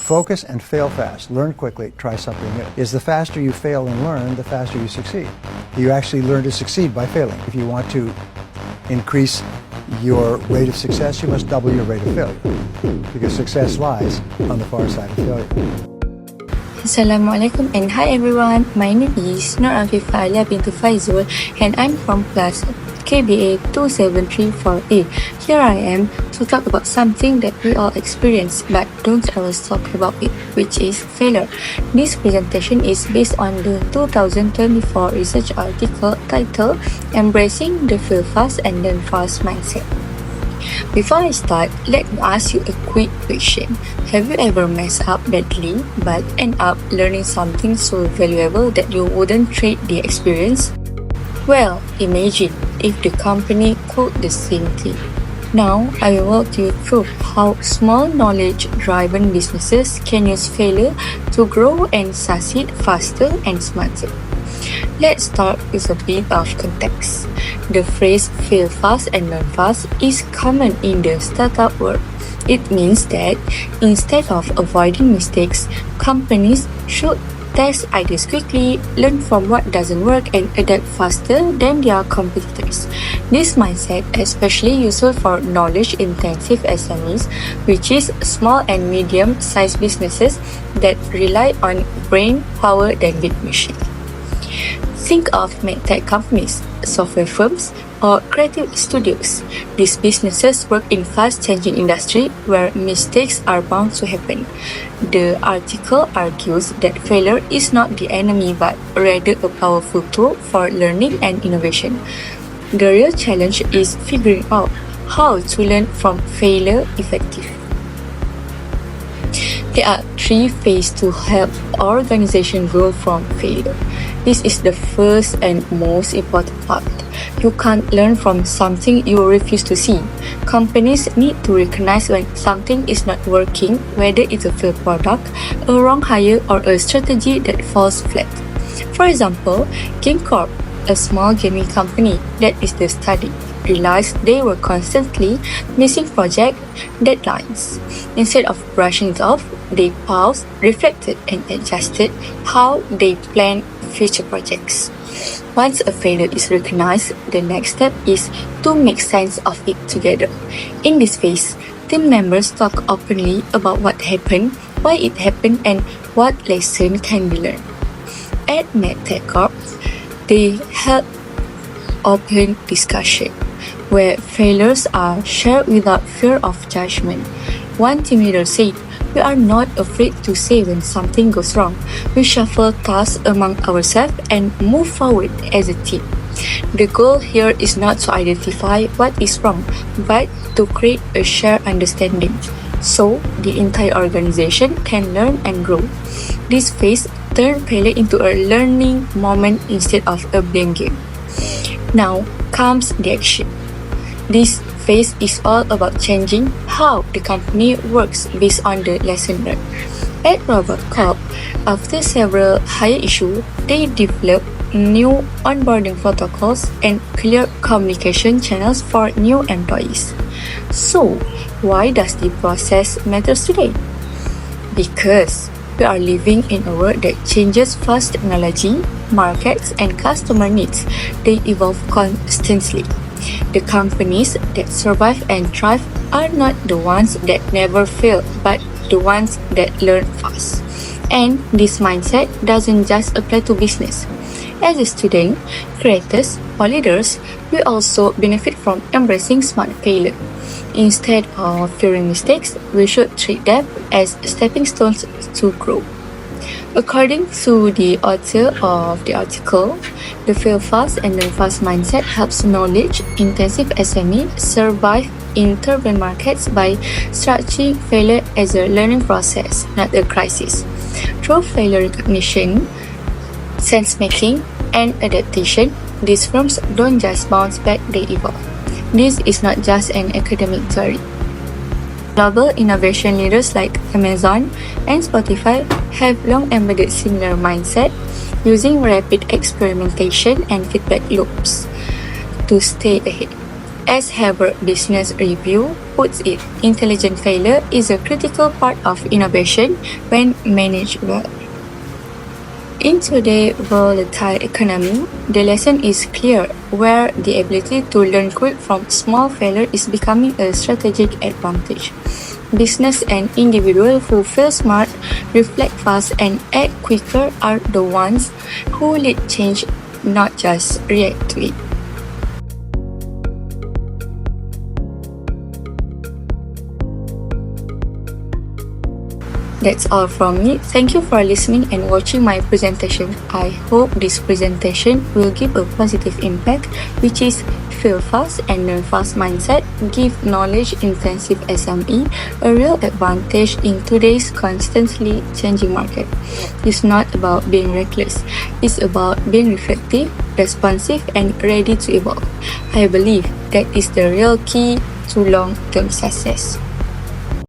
Focus and fail fast. Learn quickly. Try something new. Is the faster you fail and learn, the faster you succeed. You actually learn to succeed by failing. If you want to increase your rate of success, you must double your rate of failure, because success lies on the far side of failure. Assalamualaikum and hi everyone. My name is Nur Afifah Alia binti Faizul and I'm from class KBA 2734A. Here I am to talk about something that we all experience but don't always talk about it, which is failure. This presentation is based on the 2024 research article titled Embracing the Fail Fast and Learn Fast Mindset. Before I start, let me ask you a quick question. Have you ever messed up badly but end up learning something so valuable that you wouldn't trade the experience? Well, imagine if the company could the same thing. Now, I will walk you through how small knowledge-driven businesses can use failure to grow and succeed faster and smarter. Let's start with a bit of context. The phrase fail fast and learn fast is common in the startup world. It means that instead of avoiding mistakes, companies should test ideas quickly, learn from what doesn't work, and adapt faster than their competitors. This mindset is especially useful for knowledge-intensive SMEs, which is small and medium-sized businesses that rely on brain power than big machines. Think of medtech companies, software firms, or creative studios. These businesses work in fast-changing industry where mistakes are bound to happen. The article argues that failure is not the enemy but rather a powerful tool for learning and innovation. The real challenge is figuring out how to learn from failure effectively. There are 3 phases to help organizations grow from failure. This is the first and most important part. You can't learn from something you refuse to see. Companies need to recognize when something is not working, whether it's a failed product, a wrong hire, or a strategy that falls flat. For example, Game Corp, a small gaming company that is the study, realized they were constantly missing project deadlines. Instead of brushing it off, they paused, reflected, and adjusted how they planned future projects. Once a failure is recognized, the next step is to make sense of it together. In this phase, team members talk openly about what happened, why it happened, and what lesson can be learned. At MedTech Corp, they held open discussion where failures are shared without fear of judgment. One team leader said, "We are not afraid to say when something goes wrong. We shuffle tasks among ourselves and move forward as a team." The goal here is not to identify what is wrong, but to create a shared understanding, so the entire organization can learn and grow. This phase turns failure into a learning moment instead of a blame game. Now comes the action. This phase is all about changing how the company works based on the lesson learned. At Robot Corp, after several hire issues, they developed new onboarding protocols and clear communication channels for new employees. So, why does the process matter today? Because we are living in a world that changes fast. Technology, markets, and customer needs, they evolve constantly. The companies that survive and thrive are not the ones that never fail, but the ones that learn fast. And this mindset doesn't just apply to business. As a student, creators, or leaders, we also benefit from embracing smart failure. Instead of fearing mistakes, we should treat them as stepping stones to grow. According to the author of the article, the fail fast and learn fast mindset helps knowledge-intensive SME survive in turbulent markets by structuring failure as a learning process, not a crisis. Through failure recognition, sense-making, and adaptation, these firms don't just bounce back, they evolve. This is not just an academic theory. Global innovation leaders like Amazon and Spotify have long embedded similar mindset, using rapid experimentation and feedback loops to stay ahead. As Harvard Business Review puts it, intelligent failure is a critical part of innovation when managed well. In today's volatile economy, the lesson is clear, where the ability to learn quick from small failure is becoming a strategic advantage. Business and individuals who fail smart, reflect fast, and act quicker are the ones who lead change, not just react to it. That's all from me. Thank you for listening and watching my presentation. I hope this presentation will give a positive impact, which is fail fast and learn fast mindset, give knowledge-intensive SME a real advantage in today's constantly changing market. It's not about being reckless. It's about being reflective, responsive, and ready to evolve. I believe that is the real key to long-term success.